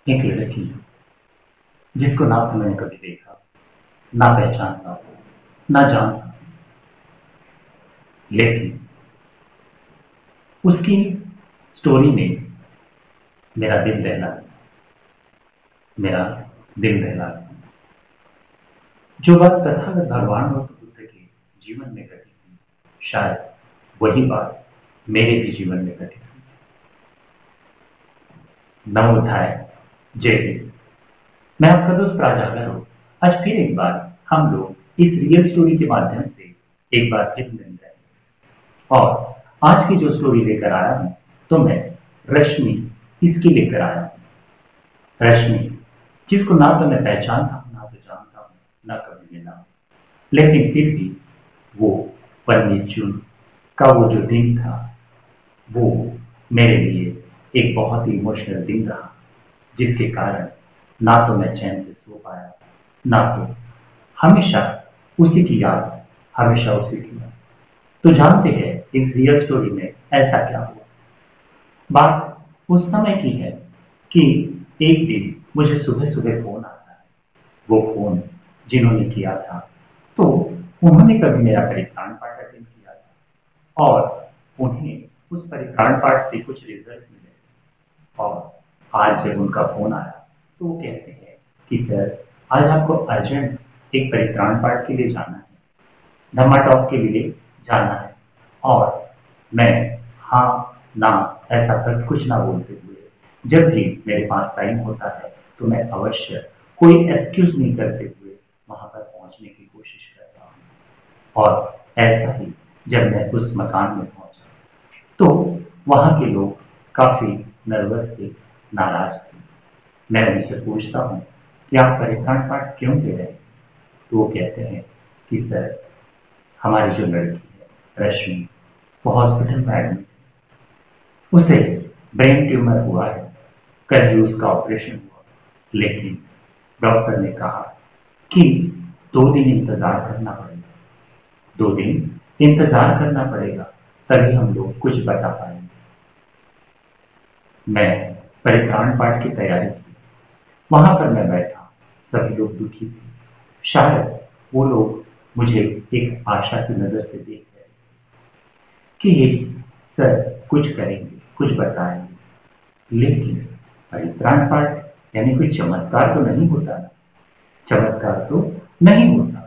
एक लड़की जिसको ना तो मैंने कभी देखा, ना पहचानता, ना जानता, लेकिन उसकी स्टोरी ने मेरा दिल दहला दिया। मेरा दिल दहला दिया। जो बात तथागत भगवान गौतम बुद्ध के जीवन में घटी थी, शायद वही बात मेरे भी जीवन में घटी थी। नवोत्थाय, जय हिंद। मैं आपका दोस्त प्राजागर हूँ। आज फिर एक बार हम लोग इस रियल स्टोरी के माध्यम से एक बार फिर मिल रहे हैं। और आज की जो स्टोरी लेकर आया हूँ, तो मैं रश्मि इसकी लेकर आया हूँ। रश्मि, जिसको ना तो मैं पहचानता हूँ, ना तो जानता हूँ, ना कभी मिला, लेकिन फिर भी वो 15 जून का वो जो दिन था, वो मेरे लिए एक बहुत ही इमोशनल दिन रहा, जिसके कारण ना तो मैं चैन से सो पाया, ना तो हमेशा उसी की याद, हमेशा उसी की याद। तो जानते हैं इस रियल स्टोरी में ऐसा क्या हुआ। बात उस समय की है कि एक दिन मुझे सुबह सुबह फोन आता है। वो फोन जिन्होंने किया था, तो उन्होंने कभी मेरा परित्राण पाठ अटेंड किया था और उन्हें उस परित्राण पाठ से कुछ रिजल्ट मिले। और आज जब उनका फोन आया, तो वो कहते हैं कि सर, आज आपको अर्जेंट एक परित्राण पाठ के लिए जाना है, धम्मा टॉक के लिए जाना है। और मैं हाँ ना ऐसा कर कुछ ना बोलते हुए, जब भी मेरे पास टाइम होता है, तो मैं अवश्य कोई एक्सक्यूज नहीं करते हुए वहां पर पहुंचने की कोशिश करता हूँ। और ऐसा ही जब मैं उस मकान में पहुंचा, तो वहां के लोग काफी नर्वस थे, नाराज थे। मैं उनसे पूछता हूँ कि आप परित्राण पाठ क्यों दे रहे हैं? तो वो कहते हैं कि सर, हमारी जो लड़की है रश्मि, वो हॉस्पिटल में एडमिट है। उसे ब्रेन ट्यूमर हुआ है। कल ही उसका ऑपरेशन हुआ, लेकिन डॉक्टर ने कहा कि 2 दिन इंतजार करना पड़ेगा। 2 दिन इंतजार करना पड़ेगा, तभी हम लोग कुछ बता पाएंगे। मैं परित्राण पाठ की तैयारी की। वहां पर मैं बैठा, सभी लोग दुखी थे। शायद वो लोग मुझे एक आशा की नजर से देख रहे थे कि ये सर कुछ करेंगे, कुछ बताएंगे। लेकिन परित्राण पाठ यानी कोई चमत्कार तो नहीं होता ना। चमत्कार तो नहीं होता।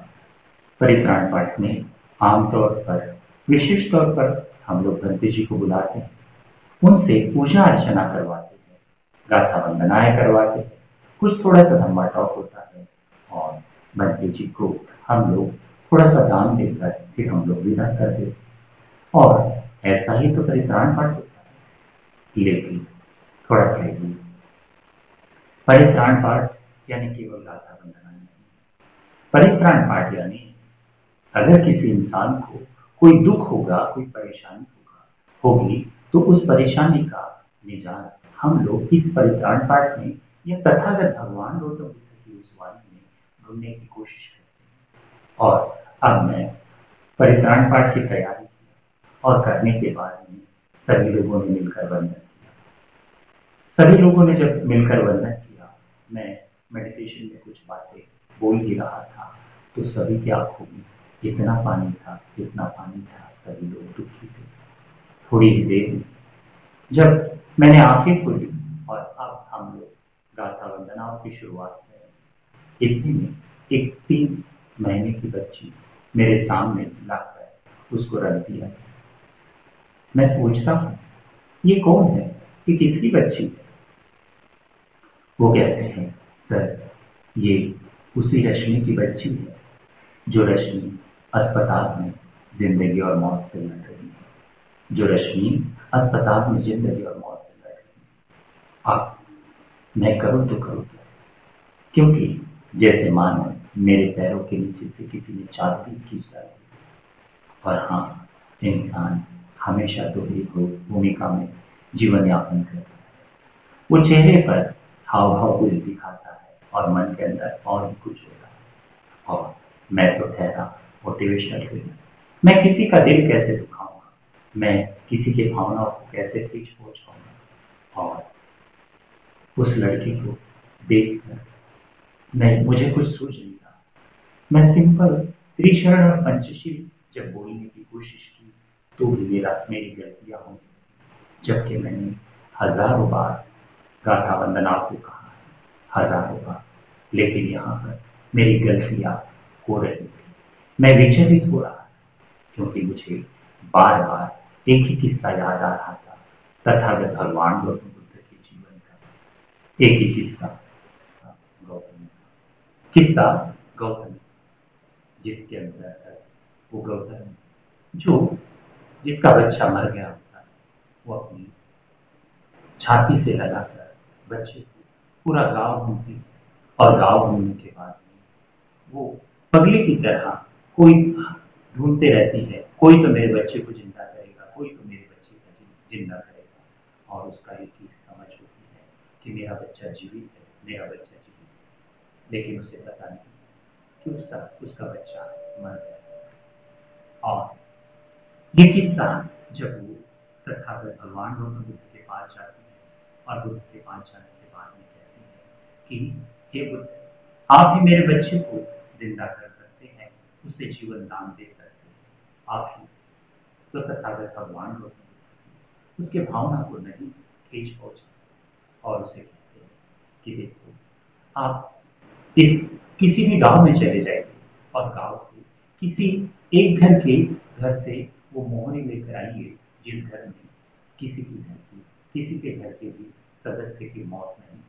परित्राण पाठ में आमतौर पर, विशेष तौर पर हम लोग भंते जी को बुलाते हैं, उनसे पूजा अर्चना करवाते हैं, गाथा वंदनाएं करवाते हैं, कुछ थोड़ा सा धम्मा टॉक होता है, और भंते जी को हम लोग थोड़ा सा दान देकर फिर हम लोग विदा कर देते हैं। और ऐसा ही तो परित्राण पाठ होता है। लेकिन थोड़ा कहेंगे, परित्राण पाठ यानी केवल गाथा वंदना नहीं। परित्राण पाठ यानी अगर किसी इंसान को कोई दुख होगा, कोई परेशानी होगी, तो उस परेशानी का निजात हम लोग इस परित्राण पाठ में या तथागत भगवान गौतम बुद्ध की उस वाणी में ढूंढने की कोशिश करते हैं। और अब मैं परित्राण पाठ की तैयारी की, और करने के बाद में सभी लोगों ने मिलकर वंदन किया। सभी लोगों ने जब मिलकर वंदन किया, मैं मेडिटेशन में कुछ बातें बोल ही रहा था, तो सभी की आंखों में इतना पानी था, इतना पानी था, सभी लोग दुखी थे। थोड़ी ही देर में जब मैंने आंखें खोली और अब हम लोग गाथा वंदनाओं की शुरुआत करें, इतने में एक 3 महीने की बच्ची मेरे सामने लाकर उसको रख दिया। मैं पूछता हूँ, ये कौन है, ये किसकी बच्ची है? वो कहते हैं, सर, ये उसी रश्मि की बच्ची है, जो रश्मि अस्पताल में जिंदगी और मौत से लड़ रही है। जो रश्मि अस्पताल में जिंदगी और मौत से लड़ रही है। अब मैं करूं तो करूं क्या? क्योंकि जैसे मानो मेरे पैरों के नीचे से किसी ने चादर खींच डाली। और हाँ, इंसान हमेशा दोहरी भूमिका में जीवन यापन करता है। वो चेहरे पर हाव भाव कुछ दिखाता है और मन के अंदर और भी कुछ होता है। और मैं तो ठहरा मोटिवेशनल ट्रेनर। मैं किसी का दिल कैसे दुखाऊंगा, मैं किसी की भावनाओं को कैसे ठेस पहुंचाऊंगा। और उस लड़की को देखकर नहीं, मुझे कुछ सूझ नहीं रहा। मैं सिंपल त्रिशरण और पंचशील जब बोलने की कोशिश की तो भी मेरी गलतियां होंगी, जबकि मैंने हजारों बार गाथा वंदनाओं को कहा है, हजारों बार। लेकिन यहाँ पर मेरी गलतियां हो रही थी। मैं विचलित हो रहा था क्योंकि मुझे बार बार एक ही किस्सा याद आ रहा था, तथागत भगवान गौतम बुद्ध के जीवन का एक ही किस्सा। गौतम किस्सा गौतम, जिसके अंदर वो गौतम जो जिसका बच्चा मर गया होता है, वो अपनी छाती से लगाकर बच्चे को पूरा गांव घूमती है, और गांव घूमने के बाद वो पगली की तरह कोई ढूंढते रहती है, कोई तो मेरे बच्चे को जिंदा करेगा, कोई तो मेरे बच्चे को जिंदा करेगा। और उसका एक ही समझ होती है कि मेरा बच्चा जीवित है, मेरा बच्चा जीवित है। लेकिन उसे पता नहीं कि उसका बच्चा मर गया। और ये किस्सा जब वो तथागत भगवान गौतम बुद्ध के पास जाती है और बुद्ध के पास जाने के बाद में कहती है कि हे बुद्ध, आप ही मेरे बच्चे को जिंदा कर सकते हैं, उसे जीवन दान दे सकते हैं, आप ही। तो तथागत भगवान गौतम बुद्ध उसके भावना को नहीं खींच पहुंचा और उसे कहते हैं कि देखो, आप किसी भी गांव में चले जाइए और गांव से किसी एक घर से वो मोहरी लेकर आइए जिस घर में किसी के घर के भी सदस्य की मौत नहीं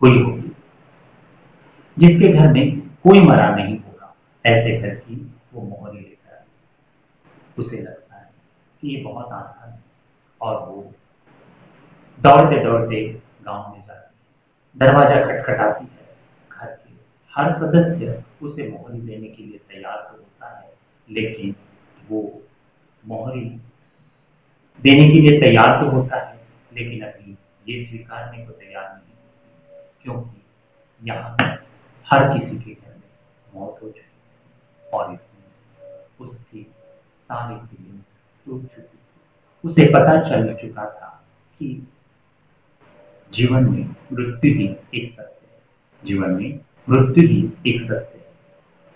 हुई होगी, जिसके घर में कोई मरा नहीं होगा, ऐसे घर की वो मोहरी लेकर आई। उसे लगता है कि ये बहुत आसान है और वो दौड़ते दौड़ते गांव में जाती है, दरवाजा खटखटाती है। घर के हर सदस्य उसे मोहरी देने के लिए तैयार तो होता है, लेकिन वो मोहरी देने के लिए तैयार तो होता है, लेकिन अभी ये स्वीकारने को तैयार नहीं होती, क्योंकि यहाँ हर किसी के घर में मौत हो चुकी है और उसकी सारी फीलिंग्स टूट चुकी थी। उसे पता चल चुका था कि जीवन में मृत्यु ही एक सत्य है, जीवन में मृत्यु ही एक सत्य है।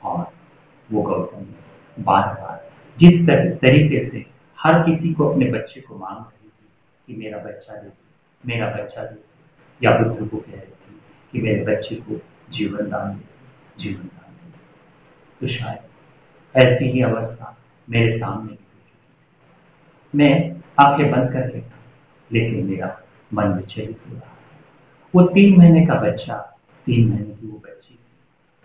और वो गौतम बार बार जिस तरीके से हर किसी को अपने बच्चे को मांग रही थी कि मेरा बच्चा दे दो, मेरा बच्चा दे दो, या बुद्ध को कह रही थी कि मेरे बच्चे को जीवन दान दे, जीवन दान दे, तो शायद ऐसी ही अवस्था मेरे सामने हो चुकी। मैं आंखें बंद कर लेता, लेकिन मेरा मन विचलित हो रहा है। वो 3 महीने का बच्चा, 3 महीने की वो बच्ची थी,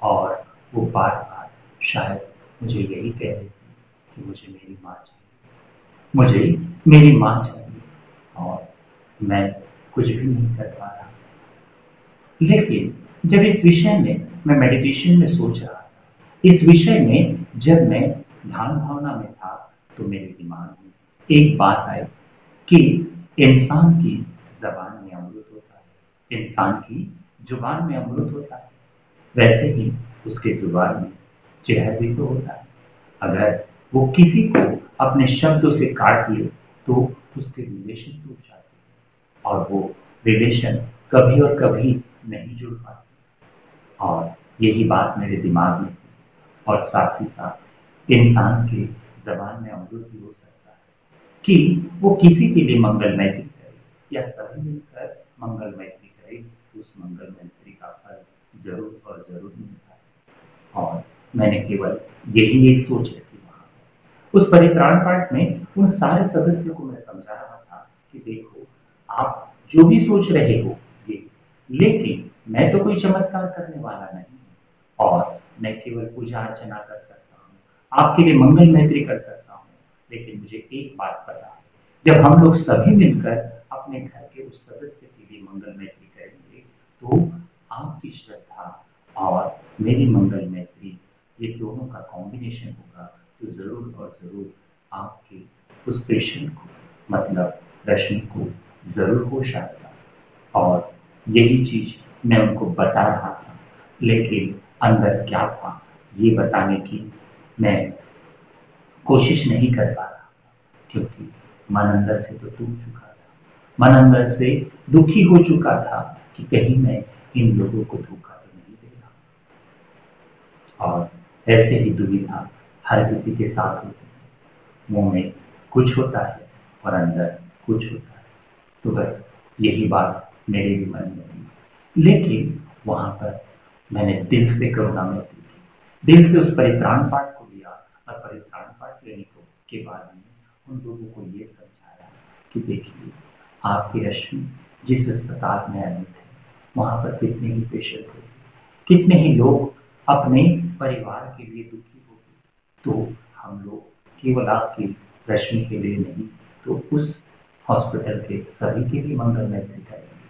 और वो बार बार शायद मुझे यही कह रही थी कि मुझे मेरी माँ चाहिए, मुझे मेरी माँ चाहिए, और मैं कुछ भी नहीं कर पा रहा। लेकिन जब इस विषय में मैं मेडिटेशन में सोच रहा था, इस विषय में जब मैं ध्यान भावना में था, तो मेरे दिमाग में एक बात आई कि इंसान की जबान में अमृत होता है, इंसान की जुबान में अमृत होता है, वैसे ही उसके जुबान में जहर भी तो होता है। अगर वो किसी को अपने शब्दों से काट दिए तो उसके रिलेशन टूट जाते हैं, और वो रिलेशन कभी और कभी नहीं जुड़ पाती। और यही बात मेरे दिमाग में थी, और साथ ही साथ इंसान के जबान में अमृत भी हो सकता है कि वो किसी के लिए मंगल मैत्री करे, या सभी मिलकर मंगल मैत्री करे, तो उस मंगल मैत्री का फल जरूर और जरूर मिलता है। और मैंने केवल यही एक सोच रखी वहां। उस परित्राण पाठ में उन सारे सदस्यों को मैं समझा रहा था कि देखो, आप जो भी सोच रहे हो ये, लेकिन मैं तो कोई चमत्कार करने वाला नहीं हूं, और मैं केवल पूजा अर्चना कर सकता हूँ, आपके लिए मंगल मैत्री कर सकता हूँ। लेकिन मुझे एक बात पता है, जब हम लोग सभी मिलकर अपने घर के उस सदस्य के लिए मंगल मैत्री करेंगे, तो आपकी श्रद्धा और मेरी मंगल मैत्री, ये दोनों का कॉम्बिनेशन होगा, तो जरूर और जरूर आपके उस पेशेंट को, मतलब रश्मि को जरूर होश आएगा। और यही चीज मैं उनको बता रहा था, लेकिन अंदर क्या था ये बताने की मैं कोशिश नहीं कर पा रहा था, क्योंकि मन अंदर से तो टूट चुका था, मन अंदर से दुखी हो चुका था कि कहीं मैं इन लोगों को धोखा तो नहीं देगा। और ऐसे ही दुविधा हर किसी के साथ होती है। मुंह में कुछ होता है और अंदर कुछ होता है। तो बस यही बात मेरे भी मन में थी। लेकिन वहां पर मैंने दिल से करुणा में दिल से उस परित्राण पाठ को लिया और परित्राण पाठ लेने के बाद में उन लोगों को ये समझाया कि देखिए, आपकी रश्मि जिस अस्पताल में एडमिट है, वहां पर कितने ही पेशेंट होते, कितने ही लोग अपने परिवार के लिए दुखी होते, तो हम लोग केवल आपकी रश्मि के लिए नहीं, तो उस हॉस्पिटल के सभी के लिए मंगल मैत्री करेंगे,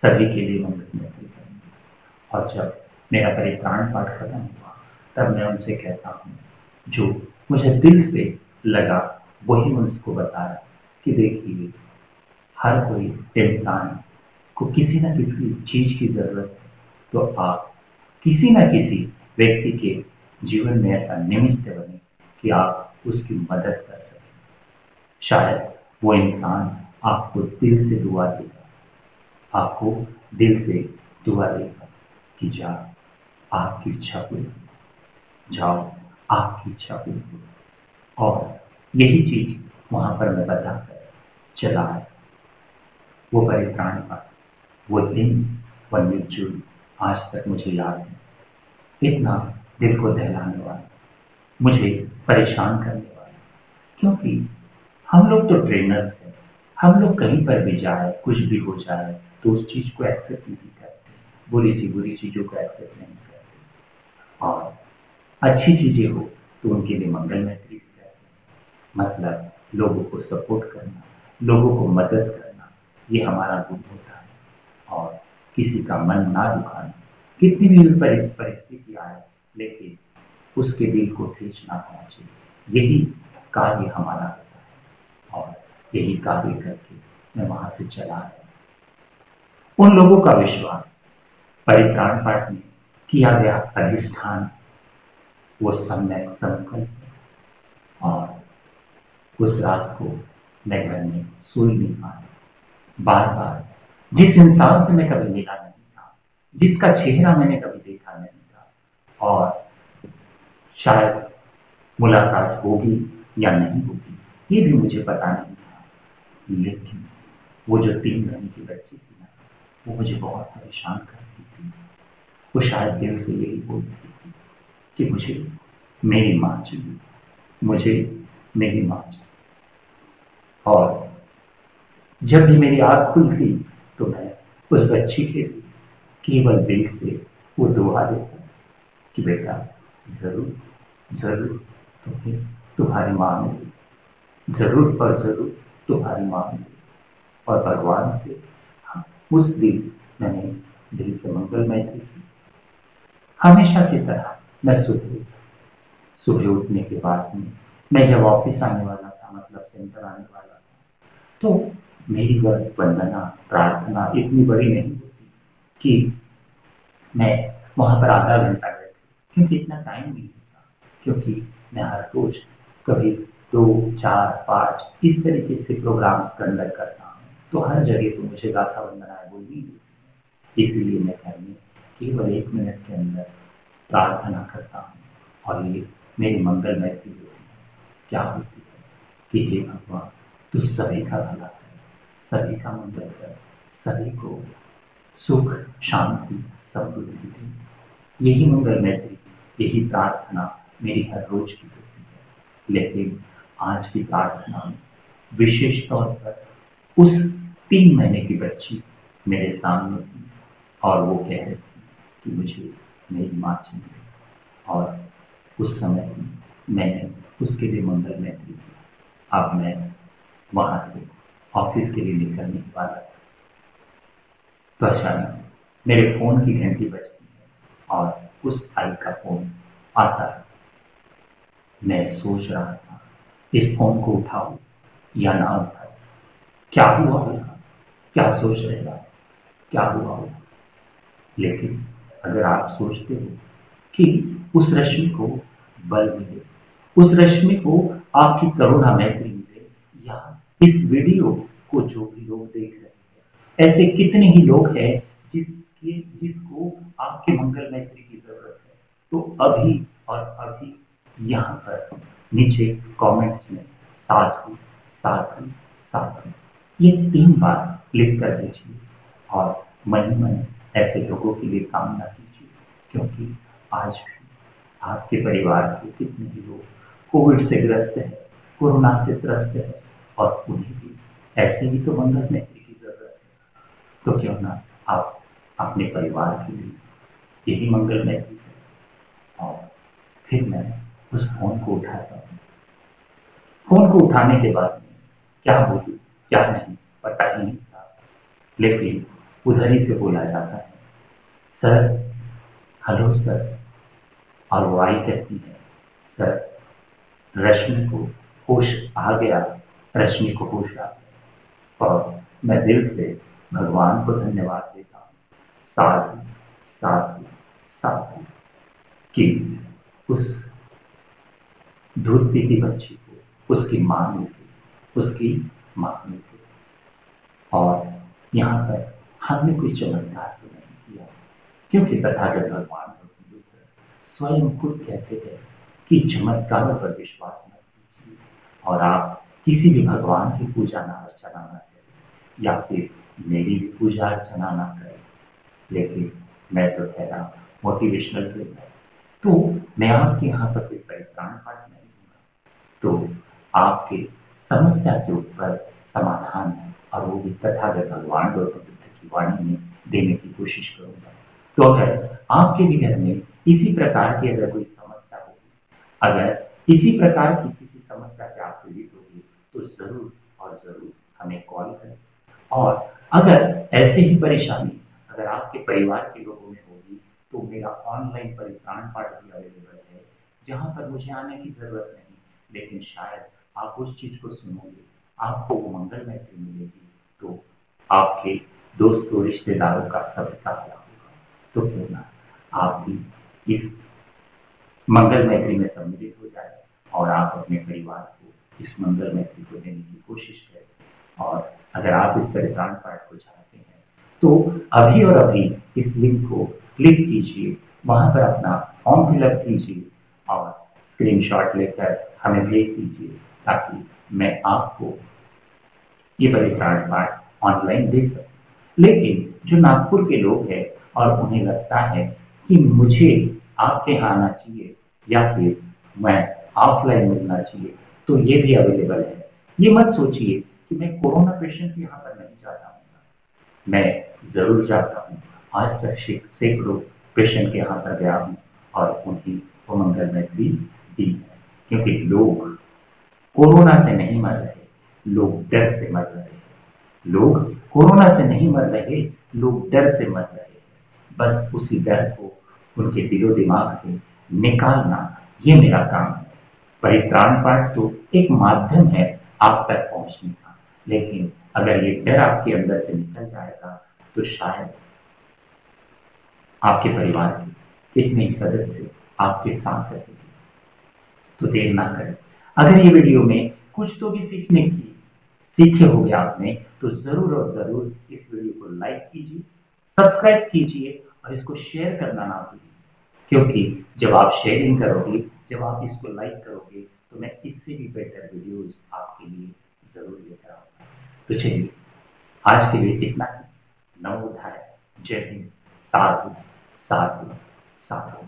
सभी के लिए मंगल मैत्री करेंगे। और जब मेरा परित्राण पाठ खत्म हुआ, तब मैं उनसे कहता हूँ, जो मुझे दिल से लगा वही उनको बताया कि देखिए, हर कोई इंसान को किसी न किसी चीज की जरूरत है, तो आप किसी न किसी व्यक्ति के जीवन में ऐसा निमित्त बने कि आप उसकी मदद कर सकें। शायद वो इंसान आपको दिल से दुआ देगा, आपको दिल से दुआ देगा कि जाओ, आपकी इच्छा पूरी हो, जाओ, आपकी इच्छा पूरी हो। और यही चीज वहां पर मैं बताकर चला है। वो परित्राण पाठ, वो दिन, वो निर्जुल आज तक मुझे याद है। इतना दिल को दहलाने वाला, मुझे परेशान करने वाला, क्योंकि हम लोग तो ट्रेनर्स हैं। हम लोग कहीं पर भी जाए, कुछ भी हो जाए, तो उस चीज को एक्सेप्ट नहीं करते, बुरी सी बुरी चीजों को एक्सेप्ट नहीं करते, और अच्छी चीजें हो तो उनके लिए मंगल मैत्री भी करते हैं। मतलब लोगों को सपोर्ट करना, लोगों को मदद करना, ये हमारा गुण होता है। और किसी का मन ना दुखाना, कितनी भी परिस्थिति आए, लेकिन उसके दिल को ठेस ना पहुंचे, यही कार्य हमारा होता है। और यही कार्य करके मैं वहां से चला आया। उन लोगों का विश्वास, परित्राण पाठ में किया गया अधिष्ठान, वो सम्यक संकल्प, और उस रात को मैं घर में सो ही नहीं पाया। बार बार जिस इंसान से मैं कभी मिला नहीं था, जिसका चेहरा मैंने कभी देखा नहीं था, और शायद मुलाकात होगी या नहीं होगी ये भी मुझे पता नहीं था, लेकिन वो जो 3 महीने की बच्ची थी ना, वो मुझे बहुत परेशान करती थी। वो शायद दिल से यही बोलती थी कि मुझे मेरी माँ चाहिए, मुझे मेरी माँ चाहिए। और जब भी मेरी आंख खुलती तो मैं उस बच्ची के लिए केवल दिल से वो दुआ देता कि बेटा, जरूर जरूर तुम्हें तुम्हारी माँ मिली, जरूर और जरूर तुम्हारी माँ मिली। और भगवान से उस दिन मैंने दिल से मंगल मैत्री की। हमेशा की तरह मैं सुबह उठने के बाद में मैं जब ऑफिस आने वाला था, मतलब सेंटर आने वाला था, तो मेरी वंदना प्रार्थना इतनी बड़ी नहीं होती कि मैं वहां पर आधा घंटा बैठूं, क्योंकि इतना टाइम नहीं होता। क्योंकि मैं हर रोज कभी 2, 4, 5 इस तरीके से प्रोग्राम्स कंडक्ट करता हूँ, तो हर जगह तो मुझे गाथा वंदनाएं बोलनी होती है। इसीलिए मैं घर में केवल 1 मिनट के अंदर प्रार्थना करता हूँ, और ये मेरी मंगल मैत्री होती है। क्या होती है कि हे भगवान, तू सभी का भला कर, सभी का मंगल कर, सभी को सुख, शांति, समृद्धि दे। यही मंगल मैत्री, यही प्रार्थना मेरी हर रोज की होती है। लेकिन आज की प्रार्थना में विशेष तौर पर उस 3 महीने की बच्ची मेरे सामने थी, और वो कह रही थी कि मुझे मेरी माँ चाहिए। और उस समय मैंने उसके लिए मंगल मैत्री की। अब मैं वहां से ऑफिस के लिए निकलने वाला था, तो अचानक मेरे फोन की घंटी बजती है, और उस भाई का फोन आता है। मैं सोच रहा था इस फोन को उठाऊं या ना उठाऊं, क्या हुआ होगा, क्या सोच रहेगा, क्या हुआ होगा। लेकिन अगर आप सोचते हो कि उस रश्मि को बल मिले, उस रश्मि को आपकी करुणा मैत्री मिले, या इस वीडियो को जो भी लोग देख रहे हैं, ऐसे कितने ही लोग हैं जिस जिसको आपके मंगल मैत्री की जरूरत है, तो अभी और अभी यहाँ पर नीचे कमेंट्स में साधु साधु साधु ये 3 बार लिख कर दीजिए और मन ही मन ऐसे लोगों के लिए कामना कीजिए, क्योंकि आज भी आपके परिवार के कितने ही लोग कोविड से ग्रस्त है, कोरोना से ग्रस्त है, और उन्हें भी ऐसे ही तो मंगल मैत्री की जरूरत है। तो क्यों ना आप अपने परिवार के लिए यही मंगल मैत्री करें। और फिर मैं उस फोन को उठाता हूँ। फोन को उठाने के बाद में क्या बोलूं क्या नहीं पता ही नहीं था, लेकिन उधर ही से बोला जाता है, सर, हेलो सर। और वो आई कहती है, सर, रश्मि को होश आ गया, रश्मि को होश आ गया। और मैं दिल से भगवान को धन्यवाद देता हूँ, साधु साधु साधु, कि उस दूध पीती बच्ची को उसकी मां मिल गई, उसकी मां मिल गई। और यहाँ पर हमने कोई चमत्कार तो नहीं किया, क्योंकि तथागत भगवान स्वयं खुद कहते हैं कि चमत्कारों पर विश्वास मत कीजिए, और आप किसी भी भगवान की पूजा ना अर्चना ना करें, या फिर मेरी भी पूजा अर्चना ना करें। लेकिन मैं तो कह रहा मोटिवेशनल फिल्म है, तो मैं आपके यहाँ पर कोई परित्राण पाठ नहीं दूंगा, तो आपके समस्या के ऊपर समाधान है, और वो भी तथागत भगवान गौतम बुद्ध की वाणी में देने की कोशिश करूंगा। तो अगर आपके भी घर में इसी प्रकार की अगर कोई समस्या होगी, अगर इसी प्रकार की किसी समस्या से आप पीड़ित होगी, तो जरूर और जरूर हमें कॉल करें। और अगर ऐसे ही परेशानी अगर आपके परिवार के लोगों में होगी, तो मेरा ऑनलाइन परित्राण पाठ भी अवेलेबल है, जहां पर मुझे आने की जरूरत नहीं, लेकिन शायद आप उस चीज को सुनोगे, आपको वो मंगल मैत्री मिलेगी, तो आपके दोस्तों रिश्तेदारों का सबका क्या होगा। तो क्यों ना आप भी इस मंगल मैत्री में सम्मिलित हो जाए, और आप अपने परिवार को इस मंगल मैत्री को देने की कोशिश करें। और अगर आप इस परित्राण पाठ को चाहते हैं, तो अभी और अभी इस लिंक को क्लिक कीजिए, वहां पर अपना फॉर्म फिलअप कीजिए और स्क्रीनशॉट लेकर हमें भेज दीजिए, ताकि मैं आपको ये परित्राण पाठ ऑनलाइन दे सकूं। लेकिन जो नागपुर के लोग हैं और उन्हें लगता है कि मुझे आपके यहाँ आना चाहिए, या फिर मैं ऑफलाइन मिलना चाहिए, तो ये भी अवेलेबल है। ये मत सोचिए कि मैं कोरोना पेशेंट के यहाँ पर नहीं जाता हूँ, मैं जरूर जाता हूँ। आज तक सैकड़ों पेशेंट के यहाँ पर गया हूँ, और उन्हें वो मंगल मैत्री दी है, क्योंकि लोग कोरोना से नहीं मर रहे, लोग डर से मर रहे हैं। लोग कोरोना से नहीं मर रहे, लोग डर से मर रहे हैं। बस उसी डर को उनके दिलो दिमाग से निकालना, ये मेरा काम है। परित्राण पाठ तो एक माध्यम है आप तक पहुंचने का, लेकिन अगर ये डर आपके अंदर से निकल जाएगा, तो शायद आपके परिवार के कितने ही सदस्य आपके साथ रहेंगे। तो देर ना करें। अगर ये वीडियो में कुछ तो भी सीखे होंगे आपने, तो जरूर और जरूर इस वीडियो को लाइक कीजिए, सब्सक्राइब कीजिए, और इसको शेयर करना ना भूलिए, क्योंकि जब आप शेयरिंग करोगे, जब आप इसको लाइक करोगे, तो मैं इससे भी बेटर वीडियोस आपके लिए जरूर लेकर आऊंगा। तो चलिए, आज के लिए इतना ही। नमो बुद्धाय। जय हिंद। साधु साधु साधु।